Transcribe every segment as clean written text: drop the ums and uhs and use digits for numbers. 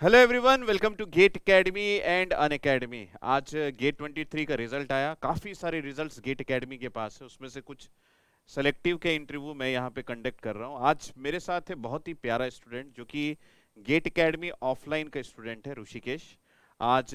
Hello everyone, welcome to GATE academy and Unacademy. आज GATE 23 का result आया। काफ़ी सारे रिजल्ट्स गेट एकेडमी के पास है, उसमें से कुछ सेलेक्टिव के इंटरव्यू मैं यहाँ पे कंडक्ट कर रहा हूँ। आज मेरे साथ है बहुत ही प्यारा स्टूडेंट जो कि गेट एकेडमी ऑफलाइन का स्टूडेंट है, ऋषिकेश। आज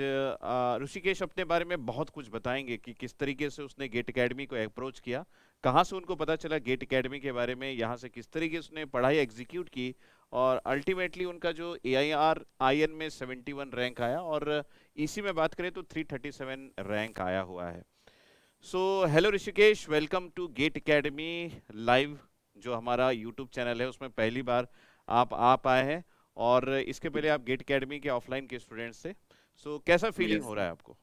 ऋषिकेश अपने बारे में बहुत कुछ बताएंगे कि किस तरीके से उसने गेट एकेडमी को अप्रोच किया, कहाँ से उनको पता चला गेट एकेडमी के बारे में, यहाँ से किस तरीके से उसने पढ़ाई एग्जीक्यूट की और अल्टीमेटली उनका जो AIR IN में 71 रैंक आया और इसी में बात करें तो 337 रैंक आया हुआ है। So hello Rishikesh, welcome to GATE academy live. जो हमारा यूट्यूब चैनल है उसमें पहली बार आप आए हैं और इसके पहले आप गेट एकेडमी के ऑफलाइन के स्टूडेंट्स थे। सो कैसा फीलिंग यस। हो रहा है आपको?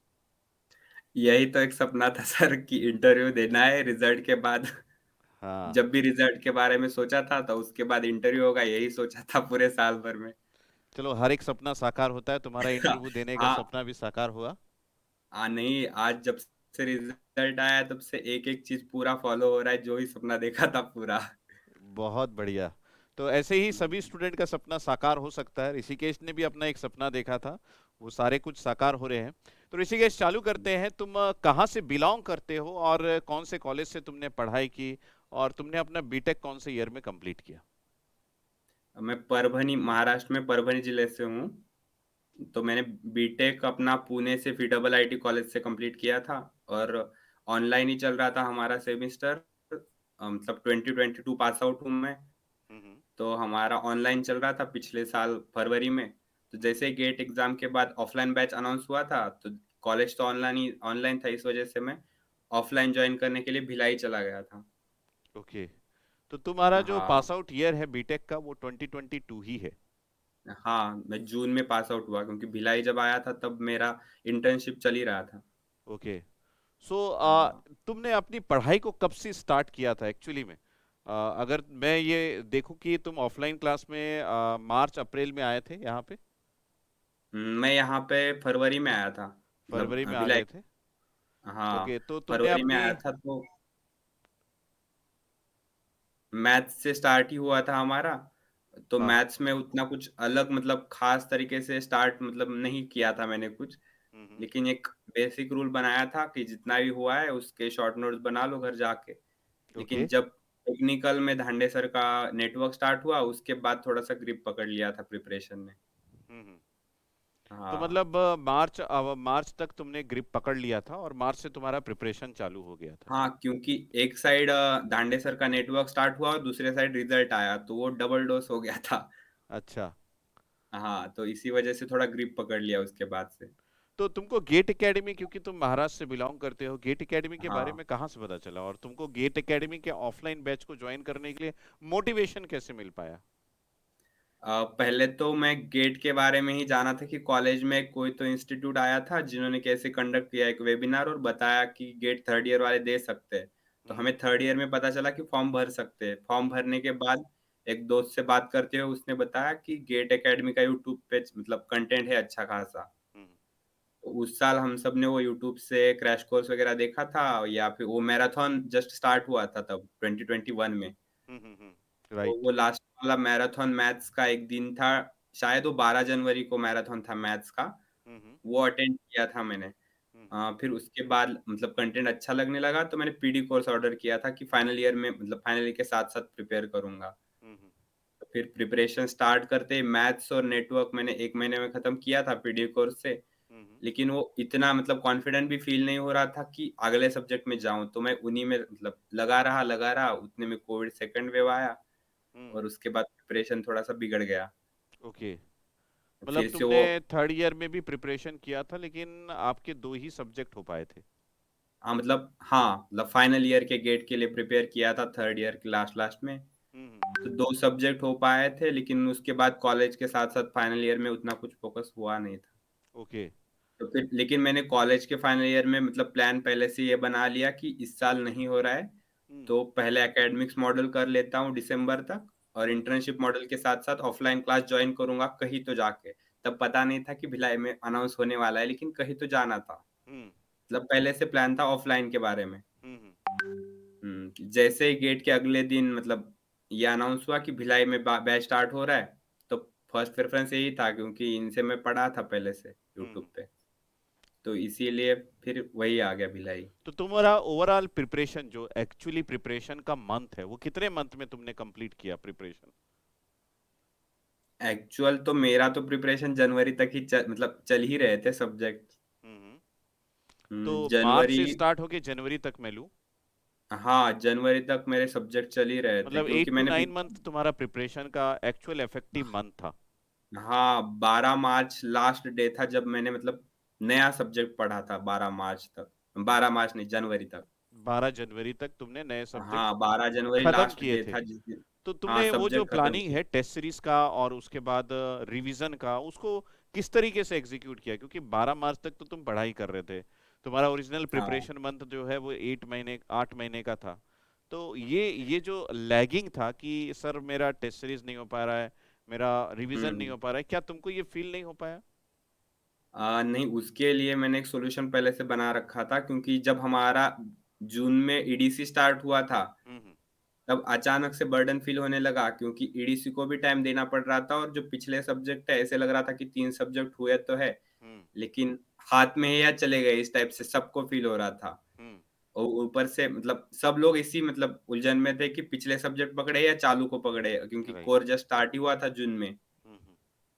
यही तो एक सपना था सर कि इंटरव्यू देना है रिजल्ट के बाद। हाँ, जब भी रिजल्ट के बारे में सोचा था तो उसके बाद इंटरव्यू होगा, यही सोचा था पूरे साल भर में। चलो हर एक सपना साकार होता है, तुम्हारा इंटरव्यू देने का हाँ। सपना भी साकार हुआ। नहीं, आज जब से रिजल्ट आया तब से एक एक चीज पूरा फॉलो हो रहा है, जो ही सपना देखा था पूरा। बहुत बढ़िया। तो ऐसे ही सभी स्टूडेंट का सपना साकार हो सकता है। ऋषिकेश ने भी अपना एक सपना देखा था, वो सारे कुछ साकार हो रहे हैं। तो ऋषिकेश, चालू करते हैं। तुम कहाँ से बिलोंग करते हो और कौन से कॉलेज से तुमने पढ़ाई की और तुमने अपना बीटेक कौन से ईयर में कंप्लीट किया? मैं परभनी, महाराष्ट्र में परभनी जिले से हूँ। तो मैंने बीटेक अपना पुणे से FIIT कॉलेज से कंप्लीट किया था। और ऑनलाइन ही चल रहा था हमारा सेमेस्टर। मतलब 2022 पास आउट हूँ मैं। हम्म। तो हमारा ऑनलाइन चल रहा था पिछले साल फरवरी में। तो जैसे ही गेट एग्जाम के बाद ऑफलाइन बैच अनाउंस हुआ था, तो कॉलेज तो ऑनलाइन था, इस वजह से मैं ऑफलाइन ज्वाइन करने के लिए भिलाई चला गया था। ओके। तो तुम्हारा जो हाँ। पास आउट ईयर है बीटेक का वो 2022 ही है? हाँ, मैं जून में पास आउट हुआ क्योंकि भिलाई जब आया था तब मेरा इंटर्नशिप चल ही रहा था। ओके। सो हाँ। तुमने अपनी पढ़ाई को कब से स्टार्ट किया था एक्चुअली में? अगर मैं ये देखूं कि तुम ऑफलाइन क्लास में मार्च अप्रैल में आए थे यहाँ पे। मैं यहाँ पे फरवरी में आया था। मतलब फरवरी में आ भिलाई। गए थे। हाँ, ओके, तो तुमने फरवरी में अपनी आया था तो मैथ्स से स्टार्ट ही हुआ था हमारा। तो हाँ हाँ। मैथ्स में उतना कुछ अलग मतलब ख़ास तरीके से स्टार्ट मतलब नहीं किया था मैंने कुछ। हम्म। लेकिन एक बेसिक रूल बनाया था कि जितना भी हुआ है उसके शॉर्ट नोट्स बना लो घर जाके। ओके। लेकिन जब टेक्निकल में धांडे सर का नेटवर्क स्टार्ट हुआ, उसके बाद थोड़ा-सा ग्रिप पकड़ लिया था प्रिपरेशन में। हम्म। तो हाँ। मतलब मार्च तक तुमने ग्रिप पकड़ लिया था और मार्च से तुम्हारा प्रिपरेशन चालू हो गया था। हाँ, क्योंकि एक साइड दांडे सर का नेटवर्क स्टार्ट हुआ और दूसरे साइड रिज़ल्ट आया, तो वो डबल डोज़ हो गया था। अच्छा। हाँ, तो इसी वजह से थोड़ा ग्रिप पकड़ लिया उसके बाद से। तो तुमको गेट एकेडमी, क्योंकि तुम महाराष्ट्र से बिलोंग करते हो, गेट एकेडमी के बारे हाँ। में कहाँ से पता चला और तुमको गेट एकेडमी के ऑफलाइन बैच को ज्वाइन करने के लिए मोटिवेशन कैसे मिल पाया? पहले तो मैं गेट के बारे में ही जाना था कि कॉलेज में कोई तो इंस्टीट्यूट आया था जिन्होंने कैसे कंडक्ट किया एक वेबिनार और बताया कि गेट थर्ड ईयर वाले दे सकते हैं। तो हम्म। हमें थर्ड ईयर में पता चला कि फॉर्म भर सकते हैं। फॉर्म भरने के बाद एक दोस्त से बात करते हुए उसने बताया कि गेट एकेडमी का यूट्यूब पे मतलब कंटेंट है अच्छा खासा। हम्म। तो उस साल हम सब ने वो यूट्यूब से क्रैश कोर्स वगैरह देखा था, या फिर वो मैराथन जस्ट स्टार्ट हुआ था तब 2021 में। तो राइट। वो लास्ट वाला मैराथन मैथ्स का एक दिन था, शायद वो 12 जनवरी को मैराथन था मैथ्स का, हम्म। वो अटेंड किया था मैंने। हम्म। फिर उसके बाद मतलब कंटेंट अच्छा लगने लगा तो मैंने पीडी कोर्स ऑर्डर किया था कि फाइनल ईयर में मतलब फाइनल ईयर के साथ-साथ प्रिपेयर करूँगा। हम्म। तो फिर प्रिपरेशन स्टार्ट करते ही मैथ्स और नेटवर्क मैंने 1 महीने में खत्म किया था पीडी कोर्स से। हम्म। लेकिन वो इतना मतलब कॉन्फिडेंट भी फ़ील नहीं हो रहा था कि अगले सब्जेक्ट में जाऊँ, तो मैं उन्हीं में मतलब लगा रहा, उतने में कोविड सेकंड वेव आया हम्म। और उसके बाद प्रिपरेशन थोड़ा-सा बिगड़ गया। ओके। मतलब फिर से तुमने वो थर्ड ईयर में भी प्रिपरेशन किया था लेकिन आपके दो ही सब्जेक्ट हो पाए थे? हाँ, मतलब फाइनल ईयर के गेट के लिए प्रिपेयर किया था थर्ड ईयर के लास्ट-लास्ट में। तो 2 सब्जेक्ट हो पाए थे, लेकिन उसके बाद कॉलेज के साथ-साथ फाइनल ईयर में उतना कुछ फ़ोकस हुआ नहीं था। ओके। तो फिर लेकिन मैंने कॉलेज के फाइनल ईयर में मतलब प्लान पहले से ये बना लिया कि इस साल नहीं हो रहा है, हम्म। तो पहले एकेडमिक्स मॉडल कर लेता हूँ दिसंबर तक और हम्म। इंटर्नशिप मॉडल के साथ-साथ ऑफलाइन क्लास जॉइन करूँगा कहीं तो जाके। तब पता नहीं था कि भिलाई में अनाउंस होने वाला है, लेकिन कहीं तो जाना था। हम्म। मतलब पहले से प्लान था ऑफलाइन के बारे में। हम्म। जैसे ही गेट के अगले दिन मतलब ये अनाउंस हुआ कि भिलाई में बैच स्टार्ट हो रहा है, तो फर्स्ट प्रेफ़रेंस यही था क्योंकि इनसे मैं पढ़ा था पहले से हम्म। यूट्यूब पे, तो इसीलिए फिर वही आ गया भिलाई। तो तुम्हारा ओवरऑल प्रिपरेशन जो एक्चुअली प्रिपरेशन का मंथ है वो कितने मंथ में तुमने कंप्लीट किया प्रिपरेशन? एक्चुअल तो मेरा तो प्रिपरेशन जनवरी तक ही मतलब चल ही रहे थे सब्जेक्ट। हम्म। तो मार्च जनवरी से स्टार्ट होके जनवरी तक मैं लूँ? हाँ, जनवरी तक मेरे सब्जेक्ट चल ही रहे थे मतलब क्योंकि 8 to 9 मंथ तुम्हारा प्रिपरेशन का एक्चुअल इफेक्टिव मंथ था? हाँ, 12 मार्च लास्ट डे था जब मैंने मतलब नया सब्जेक्ट पढ़ा था 12 मार्च तक। 12 मार्च नहीं, जनवरी तक। 12 जनवरी तक तुमने नए सब्जेक्ट हाँ, 12 जनवरी खत्म लास्ट किए डे थे? था जिस दिन। तो हाँ, तुमने वो जो सब्जेक्ट खत्म प्लानिंग किया। है टेस्ट सीरीज का और उसके बाद रिवीजन का, उसको किस तरीके से एग्जीक्यूट किया? क्योंकि 12 मार्च तक तो तुम पढ़ाई कर रहे थे, तुम्हारा ओरिजिनल हाँ। प्रिपरेशन मंथ जो है वो 8 महीने 8 महीने का था। तो ये जो लैगिंग था कि सर मेरा टेस्ट सीरीज नहीं हो पा रहा है, मेरा रिवीजन नहीं हुँ। हो पा रहा है, क्या तुमको ये फील नहीं हो पाया? नहीं, उसके लिए मैंने एक सॉल्यूशन पहले से बना रखा था क्योंकि जब हमारा जून में ईडीसी स्टार्ट हुआ था, हम्म। तब अचानक से बर्डन फ़ील होने लगा क्योंकि ईडीसी को भी टाइम देना पड़ रहा था और जो पिछले सब्जेक्ट है ऐसे लग रहा था कि 3 सब्जेक्ट हुए तो है, हम्म। लेकिन हाथ में है या चले गए इस टाइप से सबको फ़ील हो रहा था। हम्म। और ऊपर से मतलब सब लोग इसी मतलब उलझन में थे कि पिछले सब्जेक्ट पकड़े या चालू को पकड़े क्योंकि राइट। कोर जस्ट स्टार्ट ही हुआ था जून में। हम्म।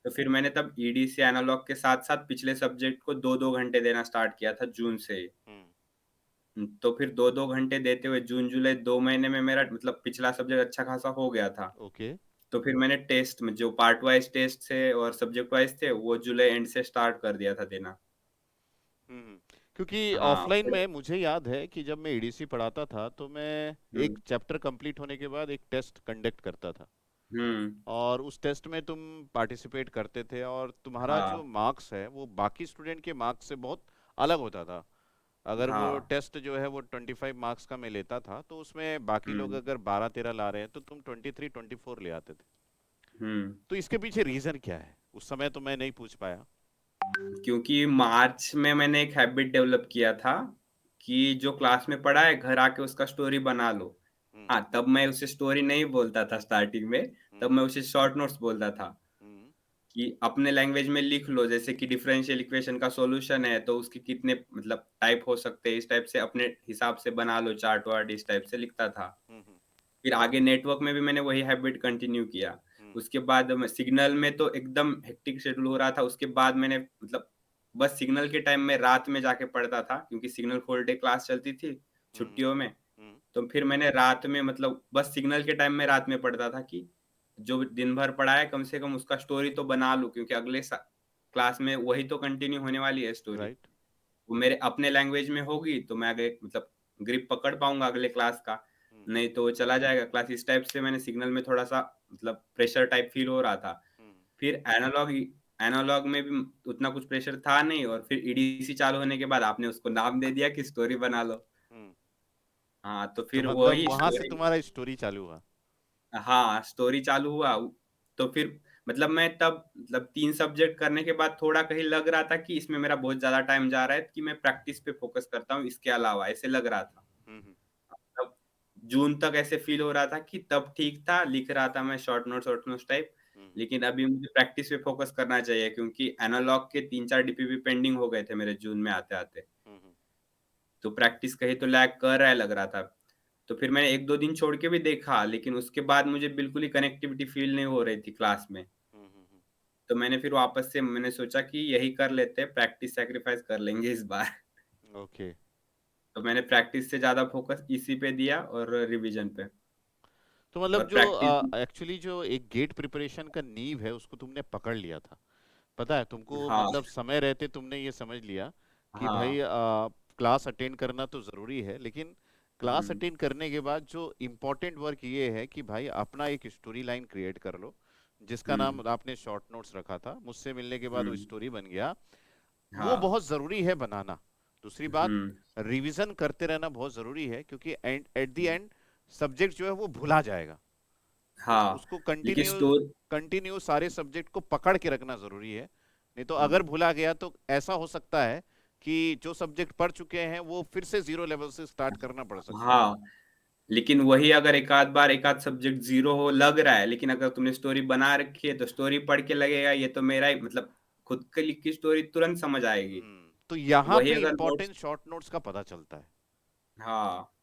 तो फिर मैंने तब ईडीसी एनालॉग के साथ-साथ पिछले सब्जेक्ट को 2-2 घंटे देना स्टार्ट किया था जून से। हम्म। तो फिर 2-2 घंटे देते हुए जून, जुलाई 2 महीने में मेरा मतलब पिछला सब्जेक्ट अच्छा खासा हो गया था। ओके। तो फिर मैंने टेस्ट में जो पार्ट वाइज़ टेस्ट थे और सब्जेक्ट वाइज़ थे, वो जुलाई एंड से स्टार्ट कर दिया था देना। हम्म। क्योंकि हाँ, ऑफलाइन फिर में मुझे याद है कि जब मैं एडीसी पढ़ाता था तो मैं हुँ, एक चैप्टर कंप्लीट होने के बाद एक टेस्ट कंडक्ट करता था, हुँ, और उस टेस्ट में तुम पार्टिसिपेट करते थे और तुम्हारा हाँ, जो मार्क्स है वो बाकी स्टूडेंट के मार्क्स से बहुत अलग होता था। अगर वो हाँ, टेस्ट जो है वो 25 मार्क्स का मैं लेता था तो उसमें बाकी लोग हुँ, अगर 12-13 ला रहे हैं तो तुम 23-24 ले आते थे। हुँ। तो इसके पीछे रीजन क्या है? उस समय तो मैं नहीं पूछ पाया। क्योंकि मार्च में मैंने एक हैबिट डेवलप किया था कि जो क्लास में पढ़ा है घर आके उसका स्टोरी बना लो। हम्म। हाँ, तब मैं उसे स्टोरी नहीं बोलता था स्टार्टिंग में, तब हम्म। मैं उसे शॉर्ट नोट्स बोलता था हम्म। कि अपने लैंग्वेज में लिख लो जैसे कि डिफरेंशियल इक्वेशन का सॉल्यूशन है तो उसके कितने मतलब टाइप हो सकते हैं, इस टाइप से अपने हिसाब से बना लो चार्ट-वार्ट इस टाइप से लिखता था। हम्म। फिर आगे नेटवर्क में भी मैंने वही हैबिट कंटिन्यू किया। हम्म। उसके बाद मैं सिग्नल में तो एकदम हेक्टिक शेड्यूल हो रहा था, उसके बाद मैंने मतलब बस सिग्नल के टाइम में रात में जाके पढ़ता था क्योंकि सिग्नल फुल डे क्लास चलती थी हम्म। छुट्टियों में। हम्म। तो फिर मैंने रात में मतलब बस सिग्नल के टाइम में रात में पढ़ता था कि जो दिन भर पढ़ा है कम से कम उसका स्टोरी तो बना लूँ क्योंकि अगले क्लास में वही तो कंटिन्यू होने वाली है स्टोरी। राइट। वो मेरे अपने लैंग्वेज में होगी तो मैं आगे मतलब ग्रिप पकड़ पाऊँगा अगले क्लास का, हम्म। नहीं तो वो चला जाएगा क्लास इस टाइप से मैंने सिग्नल में थोड़ा-सा मतलब प्रेशर टाइप फ़ील हो रहा था। हम्म। फिर एनालॉग में भी उतना कुछ प्रेशर था नहीं और फिर ईडीसी चालू होने के बाद आपने उसको नाम दे दिया कि स्टोरी बना लो। हम्म। हाँ, तो तो फिर मतलब वही वहां से स्टोरी तुम्हारा स्टोरी चालू हुआ? हाँ, स्टोरी चालू हुआ तो फिर मतलब मैं तब मतलब 3 सब्जेक्ट करने के बाद थोड़ा कहीं लग रहा था कि इसमें मेरा बहुत ज़्यादा टाइम जा रहा है कि मैं प्रैक्टिस पे फ़ोकस करता हूँ इसके अलावा, ऐसे लग रहा था। हम्म। तब जून तक ऐसे फ़ील हो रहा था कि तब ठीक था, लिख रहा था मैं शॉर्ट नोट्स टाइप, हम्म। लेकिन अभी मुझे प्रैक्टिस पे फ़ोकस करना चाहिए क्योंकि एनालॉग के 3-4 डीपीपी पेंडिंग हो गए थे मेरे जून में आते-आते। हम्म। तो प्रैक्टिस कहीं तो लैग कर रहा है लग रहा था। तो फिर मैंने 1-2 दिन छोड़ के भी देखा, लेकिन उसके बाद मुझे बिल्कुल ही कनेक्टिविटी फ़ील नहीं हो रही थी क्लास में। हम्म। तो मैंने फिर वापस से मैंने सोचा कि यही कर लेते हैं, प्रैक्टिस सैक्रिफाइस कर लेंगे इस बार। ओके। तो मैंने प्रैक्टिस से ज़्यादा फ़ोकस इसी पे दिया और रिवीजन पे तो मतलब और जो प्रैक्टिस एक्चुअली जो एक गेट प्रिपरेशन का नींव है उसको तुमने पकड़ लिया था, पता है तुमको, हाँ, मतलब समय रहते तुमने ये समझ लिया कि भाई हाँ। क्लास अटेंड करना तो ज़रूरी है, लेकिन क्लास हुँ, अटेंड करने के बाद जो इम्पोर्टेंट वर्क ये है कि भाई अपना एक स्टोरी लाइन क्रिएट कर लो, जिसका हुँ, नाम आपने शॉर्ट नोट्स रखा था, मुझसे मिलने के बाद वो हुँ, स्टोरी बन गया। वो हाँ, बहुत ज़रूरी है बनाना। दूसरी बात, हुँ, रिवीजन करते रहना बहुत ज़रूरी है क्योंकि and at the end subject जो है वो भुला जाएगा। हाँ। उसको देखिए कंटिन्यू स्टोर कंटिन्यू सारे सब्जेक्ट को पकड़ के रखना जरूरी है, नहीं तो हुँ, अगर भुला गया तो ऐसा हो सकता है कि जो सब्जेक्ट पढ़ चुके हैं वो फिर से जीरो लेवल से स्टार्ट करना पड़ सकता है। हाँ। लेकिन वही अगर एक आध सब्जेक्ट 0 हो लग रहा है, लेकिन अगर तुमने स्टोरी बना रखी है, तो स्टोरी पढ़ के लगेगा ये तो मेरा ही मतलब खुद की लिखी स्टोरी तुरंत समझ आएगी। तो यहाँ वही पे अगर नोट्स इम्पोर्टेंस शॉर्ट नोट्स का पता चलता है, हाँ,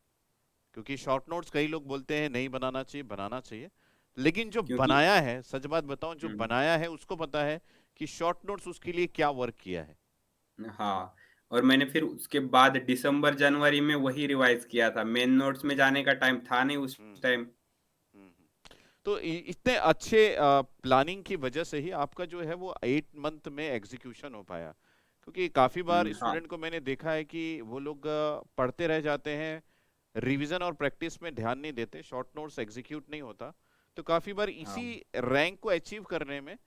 क्योंकि शॉर्ट नोट्स कई लोग बोलते हैं नहीं बनाना चाहिए, बनाना चाहिए, लेकिन जो क्योंकि बनाया है, सच बात बताऊं, जो हुँ, बनाया है उसको पता है कि शॉर्ट नोट्स उसके लिए क्या वर्क किया है। हाँ, और मैंने फिर उसके बाद दिसंबर, जनवरी में वही रिवाइज़ किया था। मेन नोट्स में जाने का टाइम था नहीं उस हम्म हम्म टाइम। तो इतने अच्छे प्लानिंग की वजह से ही आपका जो है वो 8 मंथ में एग्जीक्यूशन हो पाया, क्योंकि काफी बार हाँ, स्टूडेंट को मैंने देखा है कि वो लोग पढ़ते रह जाते हैं, रिवीजन और प्रैक्टिस में ध्यान नहीं देते, शॉर्ट नोट्स एग्जीक्यूट नहीं होता, तो काफी बार हाँ, इसी रैंक को अचीव करने में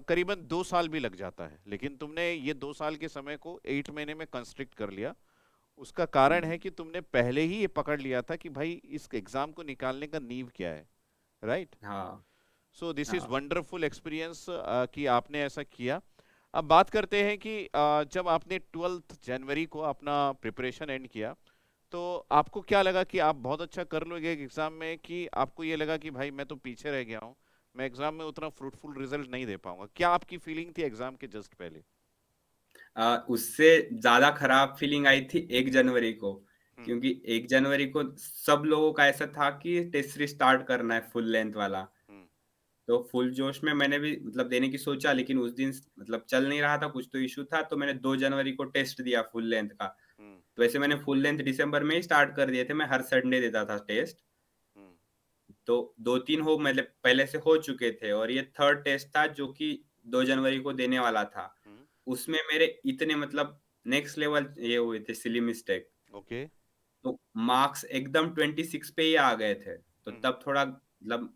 करीबन 2 साल भी लग जाता है, लेकिन तुमने ये 2 साल के समय को 8 महीने में कंस्ट्रिक्ट कर लिया। उसका कारण हुँ, है कि तुमने पहले ही ये पकड़ लिया था कि भाई इस एग्जाम को निकालने का नींव क्या है, राइट। हाँ, सो दिस इज हाँ, वंडरफुल एक्सपीरियंस कि आपने ऐसा किया। अब बात करते हैं कि जब आपने 12 जनवरी को अपना प्रिपरेशन एंड किया, तो आपको क्या लगा कि आप बहुत अच्छा कर लोगे एग्जाम में, कि आपको ये लगा कि भाई मैं तो पीछे रह गया हूँ, मैं एग्जाम में उतना फ्रूटफुल रिजल्ट नहीं दे पाऊंगा? क्या आपकी फीलिंग थी एग्जाम के जस्ट पहले? उससे ज़्यादा खराब फीलिंग आई थी 1 जनवरी को, हम्म क्योंकि 1 जनवरी को सब लोगों का ऐसा था कि टेस्ट सीरीज़ स्टार्ट करना है फुल लेंथ वाला। हम्म तो फुल जोश में मैंने भी मतलब देने की सोचा, लेकिन उस दिन मतलब चल नहीं रहा था, कुछ तो इश्यू था, तो मैंने 2 जनवरी को टेस्ट दिया फुल लेंथ का। हम्म तो वैसे मैंने फुल लेंथ दिसंबर में ही स्टार्ट कर दिए थे, मैं हर संडे देता था टेस्ट। हम्म तो 2-3 हो मतलब पहले से हो चुके थे, और ये 3rd टेस्ट था जो कि 2 जनवरी को देने वाला था। हम्म उसमें मेरे इतने मतलब नेक्स्ट लेवल ये हुए थे सिली मिस्टेक, ओके। तो मार्क्स एकदम 26 पे ही आ गए थे। तो हम्म तब थोड़ा मतलब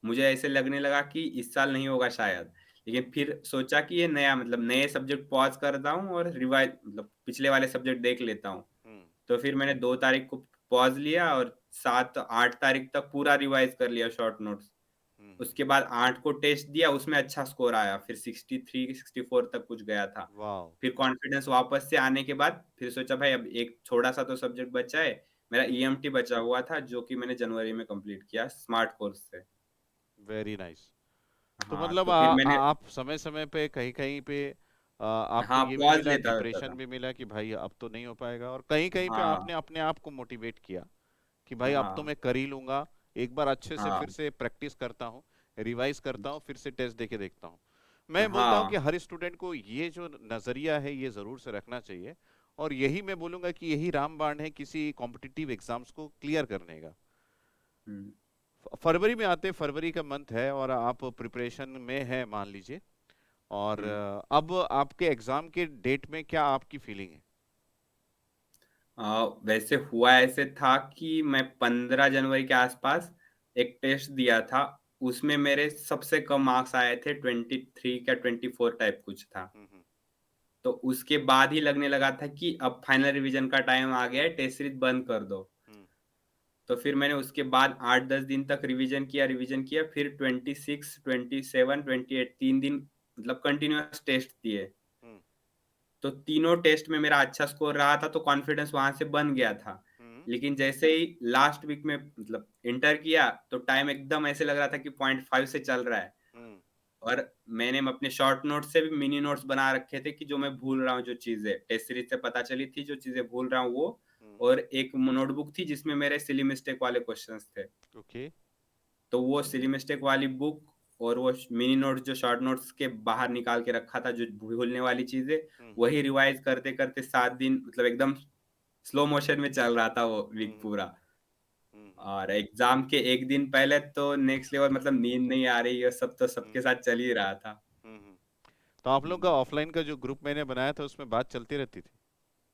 मुझे ऐसे लगने लगा कि इस साल नहीं होगा शायद। लेकिन फिर सोचा कि ये नया मतलब नए सब्जेक्ट पॉज़ करता हूँ और रिवाइज़ मतलब पिछले वाले सब्जेक्ट देख लेता हूँ। हम्म तो फिर मैंने 2 तारीख को पॉज़ लिया और 7-8 तारीख तक पूरा रिवाइज़ कर लिया शॉर्ट नोट्स। हम्म। उसके बाद 8 को टेस्ट दिया, उसमें अच्छा स्कोर आया, फिर 63-64 तक कुछ गया था। वाह। फिर कॉन्फिडेंस वापस से आने के बाद फिर सोचा भाई अब एक थोड़ा-सा तो सब्जेक्ट बचा है। मेरा ईएमटी बचा हुआ था जो कि मैंने जनवरी में कंप्लीट किया स्मार्ट कोर्स से। Very nice. तो हाँ, मतलब तो फिर मैंने आप समय समय पे कहीं कहीं पे आपको हाँ, ये भी पॉज़ मिला, लेता रहता डिप्रेशन था। भी मिला कि भाई अब तो नहीं हो पाएगा, और कहीं कहीं पे हाँ, आपने अपने आप को मोटिवेट किया कि भाई अब तो हाँ, मैं कर ही लूंगा, एक बार अच्छे से हाँ, फिर से प्रैक्टिस करता हूँ, रिवाइज करता हूँ, फिर से टेस्ट देके देखता हूँ। मैं बोलता हूँ कि हाँ। हर स्टूडेंट को ये जो नज़रिया है ये ज़रूर से रखना चाहिए, और यही मैं बोलूँगा कि यही रामबाण है किसी कॉम्पिटिटिव एग्जाम्स को क्लियर करने का। हुँ, फरवरी में आते, फरवरी का मंथ है और आप प्रिपरेशन में है मान लीजिए, और हुँ। अब आपके एग्जाम के डेट में क्या आपकी फीलिंग है? वैसे हुआ ऐसे था कि मैं 15 जनवरी के आसपास एक टेस्ट दिया था, उसमें मेरे सबसे कम मार्क्स आए थे 23 क्या 24 टाइप कुछ था। हम्म तो उसके बाद ही लगने लगा था कि अब फाइनल रिवीजन का टाइम आ गया है, टेस्ट सीरीज़ बंद कर दो। हम्म तो फिर मैंने उसके बाद 8-10 दिन तक रिवीजन किया, फिर 26, 27, 28 3 दिन मतलब कंटीन्यूअस टेस्ट दिए। हम्म तो तीनों टेस्ट में मेरा अच्छा स्कोर रहा था, तो कॉन्फिडेंस वहाँ से बन गया था। हम्म लेकिन जैसे ही लास्ट वीक में मतलब एंटर किया, तो टाइम एकदम ऐसे लग रहा था कि 0.5 से चल रहा है। हम्म और मैंने अपने शॉर्ट नोट्स से भी मिनी नोट्स बना रखे थे कि जो मैं भूल रहा हूँ जो चीज़ें, टेस्ट सीरीज़ से पता चली थी जो चीज़ें भूल रहा हूँ वो, हम्म और एक नोटबुक थी जिसमें मेरे सिली मिस्टेक वाले क्वेश्चन्स थे। ओके। तो वो सिली मिस्टेक वाली बुक और वो मिनी नोट्स जो शॉर्ट नोट्स के बाहर निकाल के रखा था जो भूलने वाली चीज़ें, हम्म वही रिवाइज़ करते-करते 7 दिन मतलब एकदम स्लो मोशन में चल रहा था वो वीक हम्म पूरा। हम्म और एग्ज़ाम के 1 दिन पहले तो नेक्स्ट लेवल मतलब नींद नहीं आ रही, ये सब तो हम्म सबके साथ चल ही रहा था। हम्म। तो आप लोग का हुँ। ऑफलाइन का जो ग्रुप मैंने बनाया था उसमें बात चलती रहती थी?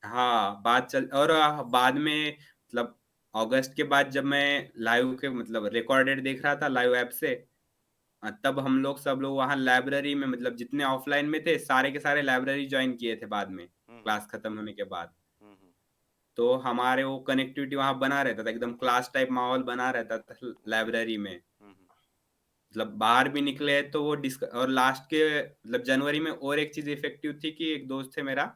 हाँ, बात चल और बाद में मतलब अगस्त के बाद जब मैं लाइव के मतलब रिकॉर्डेड देख रहा था लाइव ऐप से, तब हम लोग सब लोग वहाँ लाइब्रेरी में मतलब जितने ऑफ़लाइन में थे, सारे के सारे लाइब्रेरी जॉइन किए थे बाद में, हम्म क्लास खत्म होने के बाद। हम्म तो हमारे वो कनेक्टिविटी वहाँ बना रहता था, एकदम क्लास टाइप माहौल बना रहता था ओके। लाइब्रेरी में। हम्म मतलब बाहर भी निकले तो वो डिस्क और लास्ट के मतलब जनवरी में और एक चीज़ इफ़ेक्टिव थी कि एक दोस्त है मेरा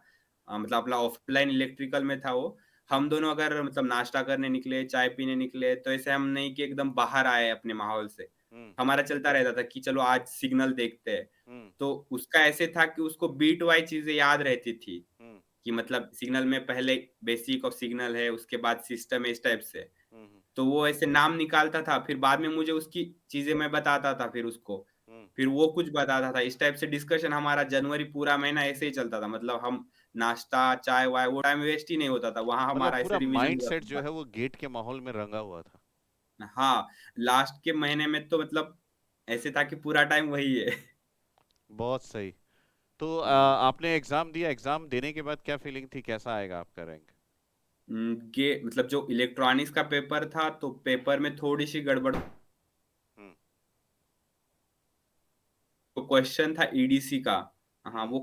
मतलब अपना ऑफ़लाइन इलेक्ट्रिकल में था वो, हम दोनों अगर मतलब नाश्ता करने निकले, चाय पीने निकले, तो ऐसे हम नहीं कि एकदम बाहर आए अपने माहौल से। हुँ, हमारा चलता रहता था कि चलो आज सिग्नल देखते हैं। हुँ, तो उसका ऐसे था कि उसको बीट वाइज़ चीज़ें याद रहती थी, हुँ, कि मतलब सिग्नल में पहले बेसिक ऑफ सिग्नल है, उसके बाद सिस्टम है, इस टाइप से। हुँ, हुँ, तो वो ऐसे नाम निकालता था, फिर बाद में मुझे उसकी चीज़ें मैं बताता था फिर उसको। हुँ। फिर वो कुछ बताता था, इस टाइप से डिस्कशन हमारा जनवरी पूरा महीना ऐसे ही चलता था। मतलब हम नाश्ता, चाय-वाय वो टाइम वेस्ट ही नहीं होता था, वहाँ मतलब हमारा ऐसे पूरा रिवीजन हुआ माइंडसेट जो करता है वो गेट के माहौल में रंगा हुआ था। था। हाँ, लास्ट के महीने में तो मतलब ऐसे था कि पूरा टाइम वही है। बहुत सही। तो हाँ। आपने एग्ज़ाम दिया, एग्ज़ाम देने के बाद क्या फीलिंग थी? कैसा आएगा आपका रैंक? गे मतलब जो इलेक्ट्रॉनिक्स का पेपर था, तो पेपर में थोड़ी-सी गड़बड़। हुँ, तो क्वेश्चन था ईडीसी का। हाँ, हुँ, वो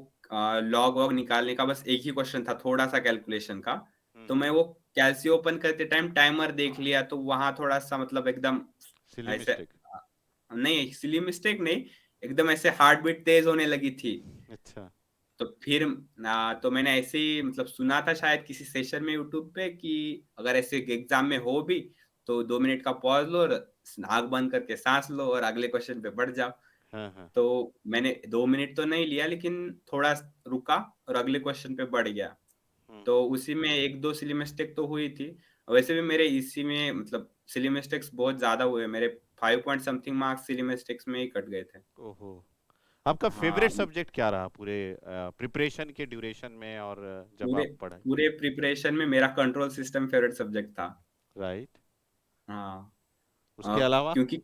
लॉग वॉग निकालने का बस एक ही क्वेश्चन था, थोड़ा-सा कैलकुलेशन का। हुँ, तो हुँ। मैं वो कैल्सी ओपन करते टाइम टाइमर देख लिया, तो वहाँ थोड़ा-सा मतलब एकदम सिली ऐसे मिस्टेक। नहीं सिली मिस्टेक नहीं, एकदम ऐसे हार्ट बीट तेज़ होने लगी थी। अच्छा। तो फिर तो मैंने ऐसे ही मतलब सुना था शायद किसी सेशन में यूट्यूब पे कि अगर ऐसे एग्ज़ाम में हो भी, तो 2 मिनट का पॉज़ लो और आँख बंद करके साँस लो और अगले क्वेश्चन पे बढ़ जाओ। हाँ, हाँ। तो मैंने 2 मिनट तो नहीं लिया, लेकिन थोड़ा रुका और अगले क्वेश्चन पे बढ़ गया। हुँ, तो हुँ। उसी में 1-2 सिली मिस्टेक तो हुई थी। वैसे भी मेरे इसी में मतलब सिली मिस्टेक्स बहुत ज़्यादा हुए। मेरे 5 point something marks silly mistakes में ही कट गए थे। ओहो! आपका हाँ, फ़ेवरेट सब्जेक्ट क्या रहा पूरे प्रिपरेशन के ड्यूरेशन में और जब पूरे आप पढ़े? पूरे प्रिपरेशन में मेरा कंट्रोल सिस्टम फेवरेट सब्जेक्ट था। राइट? हाँ। उसके अलावा? क्योंकि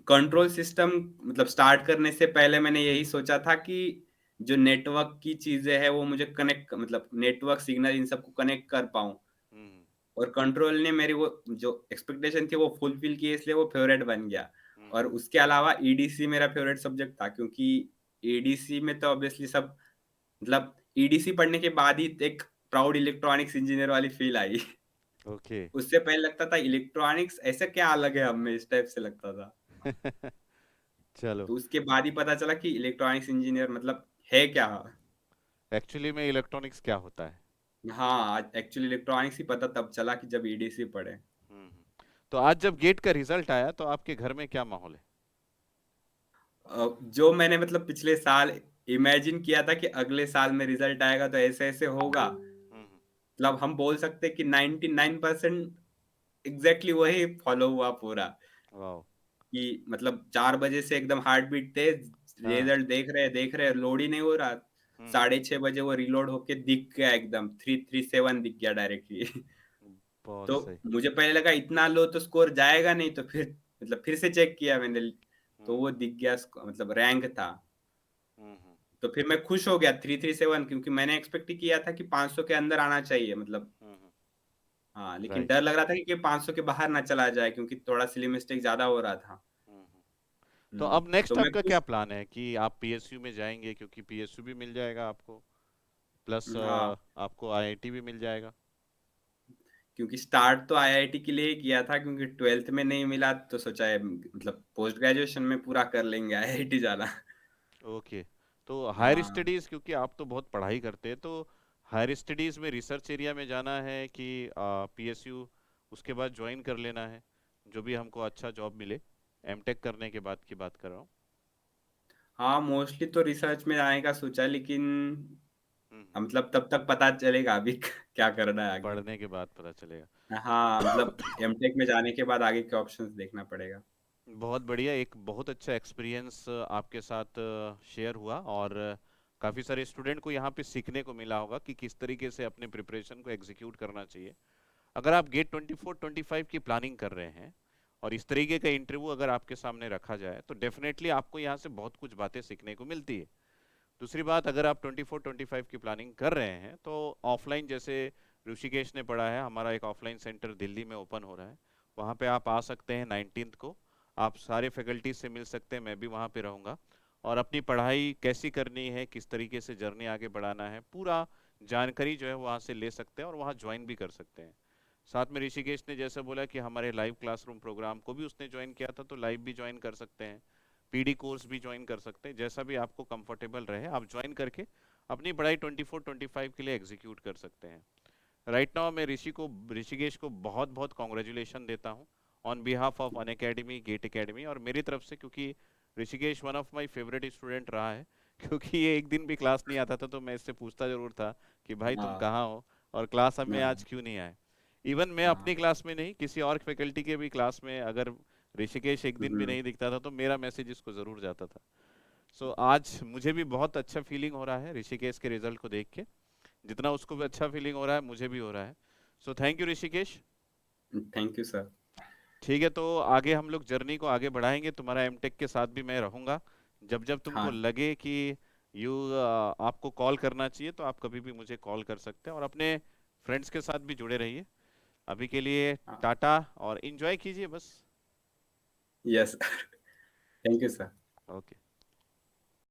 कंट्रोल सिस्टम मतलब स्टार्ट करने से पहले मैंने यही सोचा था कि जो नेटवर्क की चीज़ें हैं वो मुझे कनेक्ट मतलब नेटवर्क सिग्नल इन सबको कनेक्ट कर पाऊँ। हुँ, हुँ, और कंट्रोल ने मेरी वो जो एक्सपेक्टेशन थी वो फुलफिल की, इसलिए वो फेवरेट बन गया। हुँ, और हुँ। उसके अलावा ईडीसी मेरा फेवरेट सब्जेक्ट था, क्योंकि ईडीसी में तो ऑब्वियसली सब मतलब ईडीसी पढ़ने के बाद ही एक प्राउड इलेक्ट्रॉनिक्स इंजीनियर वाली फील आई। ओके। उससे पहले लगता था इलेक्ट्रॉनिक्स ऐसा क्या अलग है हम में, इस टाइप से लगता था। चलो, तो उसके बाद ही पता चला कि इलेक्ट्रॉनिक्स इंजीनियर मतलब है क्या? एक्चुअली में इलेक्ट्रॉनिक्स क्या होता है? हाँ, एक्चुअली इलेक्ट्रॉनिक्स ही पता तब चला कि जब ईडीसी पढ़े। हुँ, हुँ। तो आज जब गेट का रिज़ल्ट आया तो आपके घर में क्या माहौल है? जो मैंने मतलब पिछले साल इमेजिन किया था कि अगले साल में रिजल्ट आएगा तो ऐसे-ऐसे होगा। हुँ, हुँ। मतलब हम बोल सकते हैं कि 99% एग्ज़ैक्टली वही फॉलो हुआ पूरा। वाओ! कि मतलब 4 बजे से एकदम हार्ट बीट तेज़, हाँ। रिज़ल्ट देख रहे हैं, लोड ही नहीं हो रहा। हुँ, हुँ। साढ़े 6 बजे वो रीलोड होके दिख गया एकदम, 337 दिख गया डायरेक्टली। बहुत तो सही। मुझे पहले लगा इतना लो तो स्कोर जाएगा नहीं, तो फिर मतलब फिर से चेक किया मैंने, तो हुँ, वो दिख गया मतलब रैंक था। हुँ, हुँ, तो फिर मैं खुश हो गया 337, क्योंकि मैंने एक्सपेक्ट ही किया था कि 500 के अंदर आना चाहिए मतलब। हुँ, हुँ। हाँ, लेकिन राइट। डर लग रहा था कि 500 के बाहर ना चला जाए, क्योंकि थोड़ा सिली मिस्टेक ज़्यादा हो रहा था। हुँ, हुँ। तो अब तो नेक्स्ट मैं आपका क्या खुश। प्लान है कि आप पीएसयू में जाएँगे क्योंकि पीएसयू भी मिल जाएगा आपको, प्लस हाँ, आपको आईआईटी भी मिल जाएगा? क्योंकि स्टार्ट तो आईआईटी के लिए ही किया था, क्योंकि 12th में नहीं मिला तो सोचा है मतलब पोस्ट ग्रेजुएशन में पूरा कर लेंगे आईआईटी जाना। ओके। तो हायर हाँ। स्टडीज़ क्योंकि आप तो बहुत पढ़ाई करते हैं, तो हायर स्टडीज़ में रिसर्च एरिया में जाना है कि पीएसयू उसके बाद जॉइन कर लेना है, जो भी हमको अच्छा जॉब मिले? एमटेक करने के बाद की बात कर रहा हूँ। हाँ, मोस्टली तो रिसर्च में जाने का सोचा है, लेकिन हुँ, हुँ। मतलब तब तक पता चलेगा अभी क्या करना है आगे। पढ़ने के बाद पता चलेगा। हाँ, मतलब एमटेक में जाने के बाद आगे के ऑप्शंस देखना पड़ेगा। बहुत बढ़िया, एक बहुत अच्छा एक्सपीरियंस आपके साथ शेयर हुआ और काफ़ी सारे स्टूडेंट को यहाँ पे सीखने को मिला होगा कि किस तरीके से अपने प्रिपरेशन को एग्जीक्यूट करना चाहिए। अगर आप गेट 24-25 की प्लानिंग कर रहे हैं और इस तरीके का इंटरव्यू अगर आपके सामने रखा जाए तो डेफिनेटली आपको यहाँ से बहुत कुछ बातें सीखने को मिलती है। दूसरी बात, अगर आप 24-25 की प्लानिंग कर रहे हैं तो ऑफलाइन, जैसे ऋषिकेश ने पढ़ा है, हमारा एक ऑफलाइन सेंटर दिल्ली में ओपन हो रहा है, वहाँ पे आप आ सकते हैं 19th को। आप सारे फैकल्टी से मिल सकते हैं, मैं भी वहाँ पे रहूँगा और अपनी पढ़ाई कैसी करनी है, किस तरीके से जर्नी आगे बढ़ाना है, पूरा जानकारी जो है वहाँ से ले सकते हैं और वहाँ ज्वाइन भी कर सकते हैं। साथ में ऋषिकेश ने जैसे बोला कि हमारे लाइव क्लासरूम प्रोग्राम को भी उसने ज्वाइन किया था, तो लाइव भी ज्वाइन कर सकते हैं, पीडी कोर्स भी ज्वाइन कर सकते हैं, जैसा भी आपको कंफर्टेबल रहे आप ज्वाइन करके अपनी पढ़ाई 24-25 के लिए एग्जीक्यूट कर सकते हैं। राइट नाउ मैं ऋषिकेश को बहुत बहुत कॉन्ग्रेचुलेशन देता हूँ on behalf of Unacademy, GATE academy, और मेरी तरफ से, क्योंकि Rishikesh one of my favourite student रहा है क्योंकि ये एक दिन भी क्लास नहीं आता था तो मैं इससे पूछता जरूर था कि भाई तुम हाँ, कहाँ हो और क्लास में आज हाँ, क्यों नहीं आए। इवन मैं हाँ। अपनी क्लास में नहीं, किसी और फैकल्टी के भी क्लास में अगर ऋषिकेश एक दिन भी हुँ, नहीं दिखता था तो मेरा मैसेज इसको जरूर जाता था। सो आज मुझे भी बहुत अच्छा फीलिंग हो रहा है ऋषिकेश के रिजल्ट को देख के, जितना उसको भी अच्छा फीलिंग हो रहा है मुझे भी हो रहा है। So thank you Rishikesh. Thank you sir. ठीक है, तो आगे हम लोग जर्नी को आगे बढ़ाएंगे, तुम्हारा एमटेक के साथ भी मैं रहूंगा। जब जब तुमको हाँ, लगे कि यू आपको कॉल करना चाहिए तो आप कभी भी मुझे कॉल कर सकते हैं, और अपने फ्रेंड्स के साथ भी जुड़े रहिए। अभी के लिए हाँ। टाटा, और इन्जॉय कीजिए बस। Yes, thank you sir. Okay.